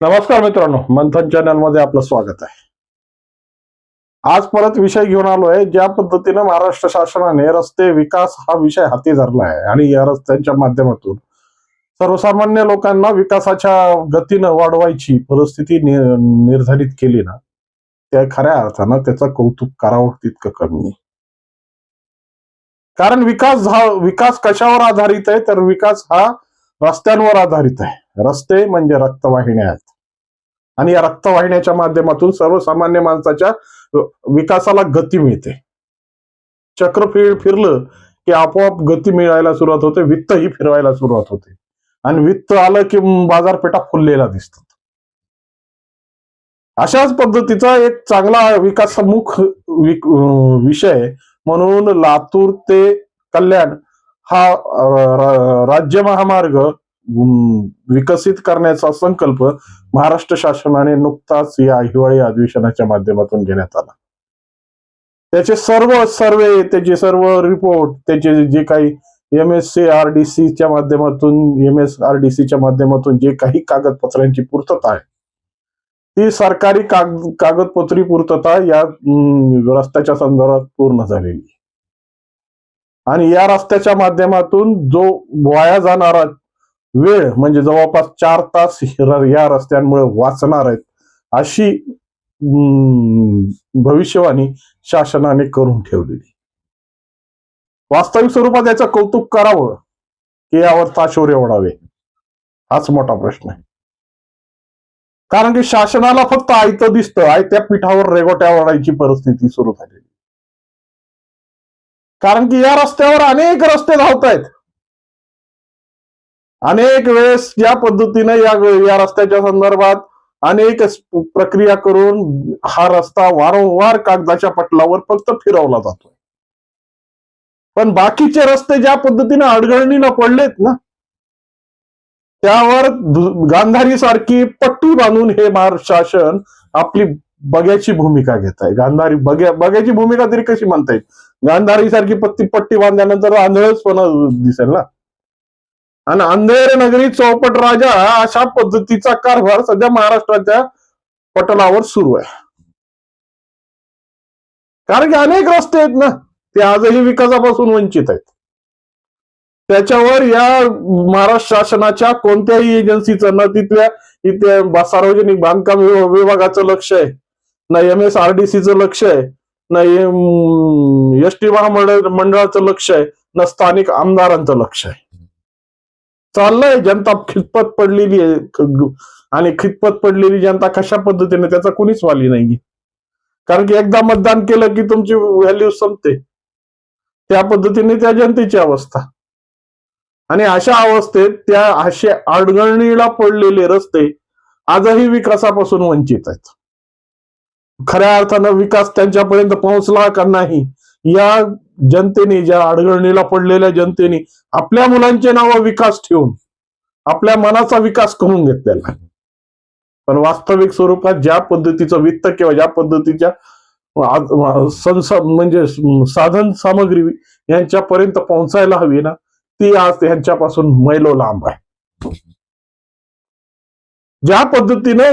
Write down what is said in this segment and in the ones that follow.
नमस्कार मित्रांनो, मंथन चॅनल मध्ये आपलं स्वागत आहे. आज परत विषय घेऊन आलोय. ज्या पद्धतीने महाराष्ट्र शासनाने रस्ते विकास हा विषय हाती धरला आहे आणि या रस्त्यांच्या माध्यमातून सर्वसामान्य लोकांना विकासाच्या गतीनं वाढवायची परिस्थिती निर्धारित केली ना, त्या खऱ्या अर्थानं त्याचं कौतुक करावं तितकं कमी आहे. कारण विकास कशावर आधारित आहे, तर विकास हा रस्त्यांवर आधारित आहे. रस्ते म्हणजे रक्तवाहिन्या आहेत आणि या रक्तवाहिन्याच्या माध्यमातून सर्वसामान्य माणसाच्या विकासाला गती मिळते. चक्र फिरलं की आपोआप गती मिळायला सुरुवात होते, वित्तही फिरवायला सुरुवात होते आणि वित्त आलं की बाजारपेठा फुललेला दिसतात. अशाच पद्धतीचा एक चांगला विकासोन्मुख विषय म्हणून लातूर ते कल्याण हा राज्य महामार्ग विकसित करण्याचा संकल्प महाराष्ट्र शासनाने नुकताच या हिवाळी अधिवेशनाच्या माध्यमातून घेण्यात आला. त्याचे सर्व सर्वे, त्याचे सर्व रिपोर्ट, त्याचे जे काही एमएसआरडीसीच्या माध्यमातून जे काही कागदपत्रांची पूर्तता आहे, ती सरकारी कागदपत्री पूर्तता या रस्त्याच्या संदर्भात पूर्ण झालेली. आणि या रस्त्याच्या माध्यमातून जो वाया जाणारा वेळ म्हणजे जवळपास 4 तास या रस्त्यांमुळे वाचणार आहेत, अशी भविष्यवाणी शासनाने करून ठेवलेली. वास्तविक स्वरूपात याचं कौतुक करावं की यावर ताशोरे ओढावे, हाच मोठा प्रश्न आहे. कारण की शासनाला फक्त आयतं दिसतं, आयत्या पिठावर रेघोट्या ओढायची परिस्थिती सुरू झालेली. कारण की या रस्त्यावर अनेक रस्ते धावत आहेत. अनेक वेळेस या पद्धतीने या रस्त्याच्या संदर्भात अनेक प्रक्रिया करून हा रस्ता वारंवार कागदाच्या पटलावर फक्त फिरवला जातोय. पण बाकीचे रस्ते ज्या पद्धतीने अडगळणीला पडलेत ना, त्यावर गांधारी सारखी पट्टी बांधून हे महाराष्ट्र शासन आपली बग्याची भूमिका घेत आहे. गांधारी बग्याची भूमिका तरी कशी म्हणता येईल? गांधारी सारखी पट्टी बांधल्यानंतर आंधळचपणा दिसेल ना. आणि अंधेर नगरी चौपट राजा अशा पद्धतीचा कारभार सध्या महाराष्ट्राच्या पटलावर सुरू आहे. कारण की अनेक रस्ते आहेत ना, ते आजही विकासापासून वंचित आहेत. त्याच्यावर या महाराष्ट्र शासनाच्या कोणत्याही एजन्सीचं ना इथे सार्वजनिक बांधकाम विभागाचं लक्ष आहे, ना एमएसआरडीसीचं लक्ष आहे, ना एसटी महामंडळाचं लक्ष आहे, ना स्थानिक आमदारांचं लक्ष आहे. चाललंय, जनता खितपत पडलेली आहे आणि खितपत पडलेली जनता कशा पद्धतीने त्याचा कुणीच वाली नाही. कारण की एकदा मतदान केलं की तुमची व्हॅल्यू संपते. त्या पद्धतीने त्या जनतेची अवस्था. आणि अशा अवस्थेत असे अडगळणीला पडलेले रस्ते आजही विकासापासून वंचित आहेत. खऱ्या अर्थानं विकास त्यांच्यापर्यंत पोहोचला का नाही, या जनतेने, ज्या अडगळणीला पडलेल्या जनतेने आपल्या मुलांचे नाव विकास ठेवून आपल्या मनाचा विकास करून घेतलेला. पण वास्तविक स्वरूपात ज्या पद्धतीचं वित्त किंवा ज्या पद्धतीच्या म्हणजे साधन सामग्री यांच्यापर्यंत पोहोचायला हवी ना, ती आज यांच्यापासून मैलो लांब आहे. ज्या पद्धतीने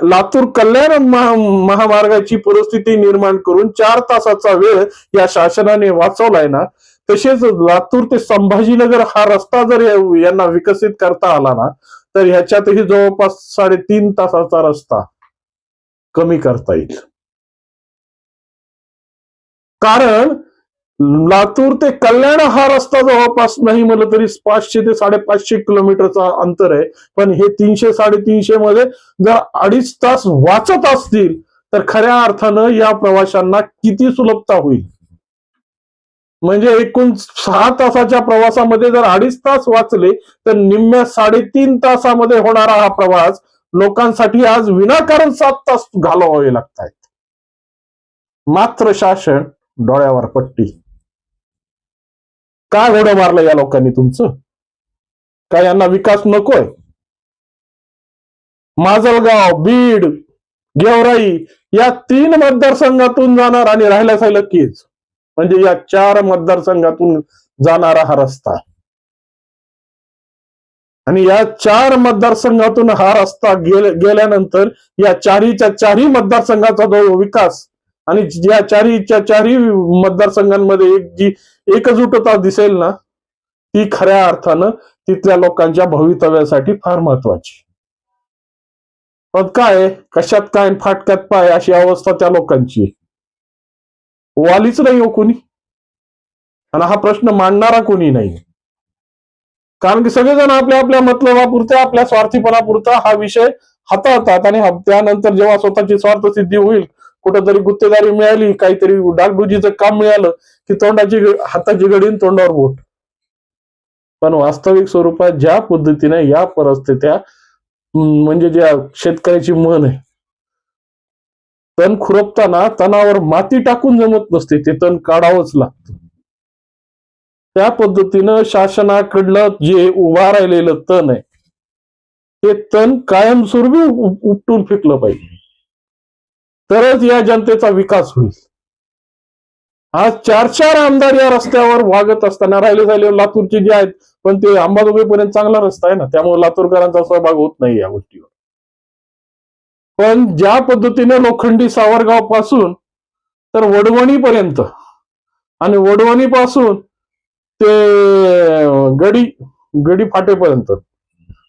लातूर कल्याण महामार्गाची परिस्थिती निर्माण करून 4 तासाचा वेळ या शासनाने वाचवलाय ना, तसेच लातूर ते संभाजीनगर हा रस्ता जर यांना विकसित करता आला ना, तर ह्याच्यातही जवळपास 3.5 तासाचा रस्ता कमी करता येईल. कारण लातूर ते कल्याण हा रस्ता जवळपास नाही म्हणलं तरी 500 ते 550 किलोमीटरचा अंतर आहे. पण हे 300-350 मध्ये जर 2.5 तास वाचत असतील तर खऱ्या अर्थानं या प्रवाशांना किती सुलभता होईल. म्हणजे एकूण 6 तासाच्या प्रवासामध्ये जर 2.5 तास वाचले तर निम्म्या 3.5 तासामध्ये होणारा हा प्रवास लोकांसाठी आज विनाकारण 7 तास घालवावे लागत आहेत. मात्र शासन डोळ्यावर पट्टी. काय घोडं मारलं या लोकांनी तुमचं? काय यांना विकास नकोय? माजलगाव, बीड, गेवराई या 3 मतदारसंघातून जाणार आणि राहिला सायला केज, म्हणजे या 4 मतदारसंघातून जाणारा हा रस्ता. आणि या 4 मतदारसंघातून हा रस्ता गेल्यानंतर या चारही मतदारसंघाचा जो विकास आणि या चारही मतदारसंघांमध्ये जी एकजुटता दिसेल ना, ती खऱ्या अर्थानं तिथल्या लोकांच्या भवितव्यासाठी फार महत्वाची. पण काय कशात काय फाटक्यात पाय अशी अवस्था त्या लोकांची. वालीच नाही हो कोणी, आणि हा प्रश्न मांडणारा कोणी नाही. कारण की सगळेजण आपल्या आपल्या मतलबापुरता, आपल्या स्वार्थीपणापुरता हा विषय हाताळतात, आणि त्यानंतर जेव्हा स्वतःची स्वार्थ सिद्धी होईल, कुठेतरी गुत्तेदारी मिळाली, काहीतरी डागडुजीचं काम मिळालं, की हाताची घडी तोंडावर बोट. पण वास्तविक स्वरूपात ज्या पद्धतीने या परिस्थित्या म्हणजे ज्या शेतकऱ्याची मन आहे, तण खुरपताना तणावर माती टाकून जमत नसते, ते तण काढावंच लागतं. त्या पद्धतीनं शासनाकडलं जे उभा राहिलेलं तण आहे, ते तण कायमस्वरूपी उपटून फेकलं पाहिजे, तरच या जनतेचा विकास होईल. आज 4 आमदार या रस्त्यावर वागत असताना राहिले लातूरचे जे आहेत, पण ते अंबाजोगाईपर्यंत चांगला रस्ता आहे ना, त्यामुळे लातूरकरांचा सहभाग होत नाही या गोष्टीवर. पण ज्या पद्धतीने लोखंडी सावरगाव पासून तर वडवणी पर्यंत, आणि वडवणी पासून ते गडी फाटेपर्यंत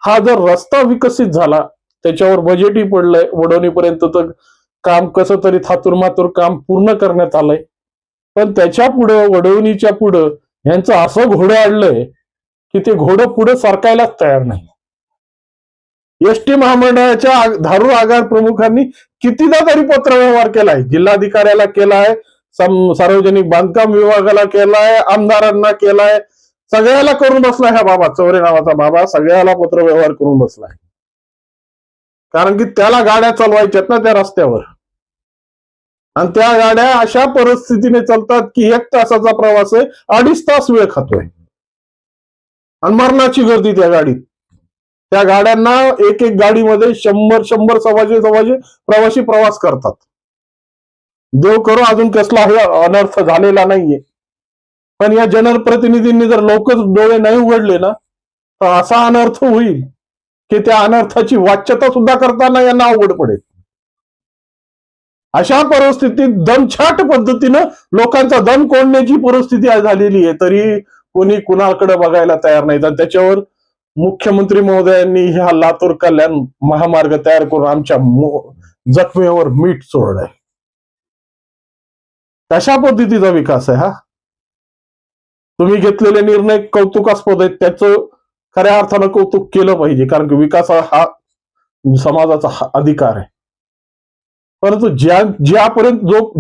हा जर रस्ता विकसित झाला, त्याच्यावर बजेटही पडलंय, वडवणीपर्यंत तर काम कसं तरी थातूर मातूर काम पूर्ण करण्यात आलंय. पण त्याच्या पुढं, वडवणीच्या पुढं यांचं असं घोडं आणलंय की ते घोडं पुढे सरकायलाच तयार नाही. एसटी महामंडळाच्या धारूर आगार प्रमुखांनी कितीदा तरी पत्रव्यवहार केलाय, जिल्हाधिकाऱ्याला केलाय, सार्वजनिक बांधकाम विभागाला केलाय, आमदारांना केलाय, सगळ्याला करून बसलाय. हा बाबा चौरे नावाचा बाबा सगळ्याला पत्रव्यवहार करून बसलाय. कारण की त्याला गाड्या चालवायच्यात ना त्या रस्त्यावर, आणि त्या गाड्या अशा परिस्थितीने चालतात की 1 तासाचा प्रवास आहे, 2.5 तास वेळ खातोय, आणि मरणाची गर्दी त्या गाडीत. त्या गाड्यांना एक गाडीमध्ये 100 प्रवासी प्रवास करतात. देव करो अजून कसलाही अनर्थ झालेला नाहीये. पण या जनप्रतिनिधींनी जर लवकर डोळे नाही उघडले ना, तर असा अनर्थ होईल की त्या अनर्थाची वाच्यता सुद्धा करताना यांना अवघड पडेल. अशा परिस्थितीत दमछाट पद्धतीनं लोकांचा दम कोंडण्याची परिस्थिती झालेली आहे, तरी कोणी कुणाकडे बघायला तयार नाही. आणि त्याच्यावर मुख्यमंत्री महोदयांनी ह्या लातूर कल्याण महामार्ग तयार करून आमच्या जखमेवर मीठ चोळलंय. कशा पद्धतीचा विकास आहे हा? तुम्ही घेतलेले निर्णय कौतुकास्पद आहेत, त्याचं खऱ्या अर्थानं कौतुक केलं पाहिजे, कारण की विकास हा समाजाचा अधिकार आहे. परंतु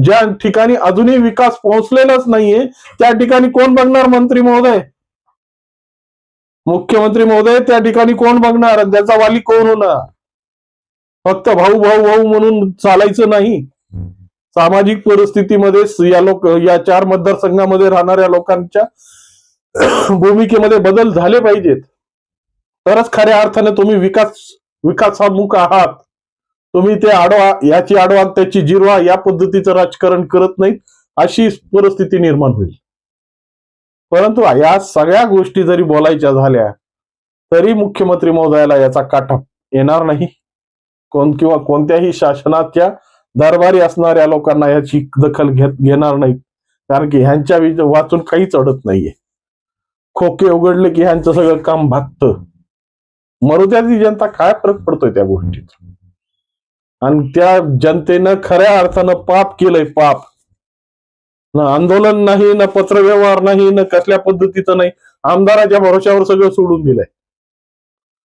ज्या ठिकाणी अजूनही विकास पोहोचलेलाच नाहीये, त्या ठिकाणी कोण बघणार? मंत्री महोदय, मुख्यमंत्री महोदय, त्या ठिकाणी कोण बघणार? त्याचा वाली कोण होणार? फक्त भाऊ भाऊ भाऊ म्हणून चालायचं नाही. सामाजिक परिस्थितीमध्ये या 4 मतदारसंघामध्ये राहणाऱ्या लोकांच्या भूमिकेमध्ये बदल झाले पाहिजेत, तरच खऱ्या अर्थाने तुम्ही विकासामुख आहात. तुम्ही ते याची आडवा त्याची जिरवा या पद्धतीचं राजकारण करत नाहीत, अशी परिस्थिती निर्माण होईल. परंतु या सगळ्या गोष्टी जरी बोलायच्या झाल्या, तरी मुख्यमंत्री महोदयाला याचा काटा येणार नाही. किंवा कोणत्याही शासनाच्या दरबारी असणाऱ्या लोकांना याची दखल घेणार नाहीत, कारण की ह्यांच्या वाचून काहीच अडत नाहीये. खोके उघडले की ह्यांचं सगळं काम भागतं. मरुद्याची जनता काय फरक पडतोय त्या गोष्टीत? आणि त्या जनतेनं खऱ्या अर्थानं पाप केलंय, पाप. ना आंदोलन नाही, ना पत्रव्यवहार नाही, ना कसल्या पद्धतीचं नाही. आमदाराच्या भरोश्यावर सगळं सोडून दिलंय.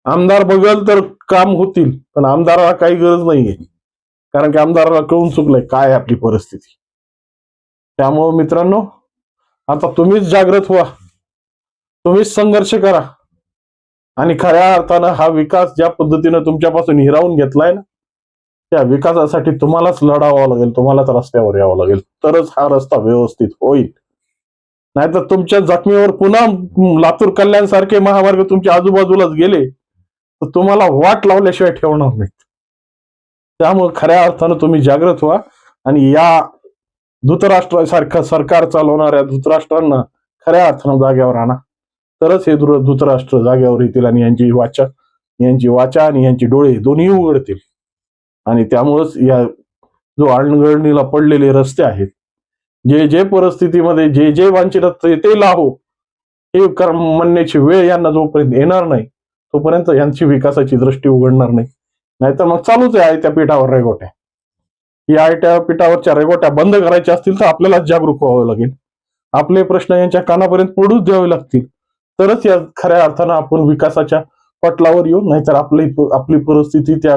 आमदार बघल तर काम होतील, पण आमदाराला काही गरज नाहीये, कारण की आमदाराला कळून चुकलंय काय आपली परिस्थिती. त्यामुळे मित्रांनो, आता तुम्हीच जागृत व्हा, तुम्हीच संघर्ष करा, आणि खऱ्या अर्थानं हा विकास ज्या पद्धतीनं तुमच्यापासून हिरावून घेतलाय ना, त्या विकासासाठी तुम्हालाच लढावं लागेल, तुम्हालाच रस्त्यावर यावं लागेल, तरच हा रस्ता व्यवस्थित होईल. नाहीतर तुमच्या जखमीवर पुन्हा लातूर कल्याण सारखे महामार्ग तुमच्या आजूबाजूलाच गेले तर तुम्हाला वाट लावल्याशिवाय ठेवणार नाहीत. त्यामुळे खऱ्या अर्थानं तुम्ही जागृत व्हा, आणि या धृतराष्ट्रासारखं सरकार चालवणाऱ्या धृतराष्ट्रांना खऱ्या अर्थानं जाग्यावर आणा, तरच हे धृतराष्ट्र जागेवर येतील आणि यांची वाचा आणि यांची डोळे दोन्ही उघडतील. आणि त्यामुळेच या जो आळणगळणीला पडलेले रस्ते आहेत, जे परिस्थितीमध्ये जे वांछित ते लाहो हे म्हणण्याची वेळ यांना जोपर्यंत येणार नाही तोपर्यंत यांची विकासाची दृष्टी उघडणार नाही. नाहीतर मग चालूच आहे आयत्या पीठावर रेगोट्या. या आयत्या पीठावरच्या रेगोट्या बंद करायच्या असतील तर आपल्याला जागरूक व्हावं लागेल. आपले प्रश्न यांच्या कानापर्यंत पडूच द्यावे लागतील, तरच या खऱ्या अर्थानं आपण विकासाच्या पटलावर येऊ. नाहीतर आपली परिस्थिती त्या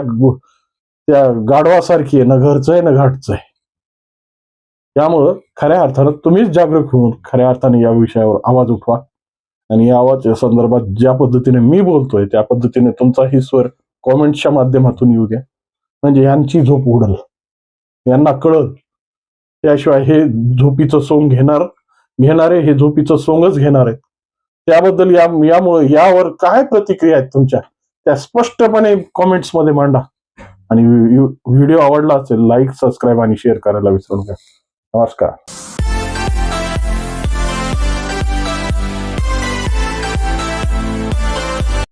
गाढवासारखी आहे, ना घरचं आहे ना घाटचं आहे. त्यामुळं खऱ्या अर्थानं तुम्हीच जागरूक होऊन खऱ्या अर्थाने या विषयावर आवाज उठवा. आणि या आवाजाच्या संदर्भात ज्या पद्धतीने मी बोलतोय त्या पद्धतीने तुमचाही स्वर कॉमेंटच्या माध्यमातून येऊ द्या. म्हणजे यांची झोप उडल, यांना कळल. त्याशिवाय हे झोपीचं सोंग घेणारे हे झोपीचं सोंगच घेणार आहेत. त्याबद्दल यामुळे यावर काय प्रतिक्रिया आहेत तुमच्या त्या स्पष्टपणे कॉमेंट्स मध्ये मांडा. आणि व्हिडिओ आवडला असेल लाईक, सबस्क्राईब आणि शेअर करायला विसरू नका. नमस्कार.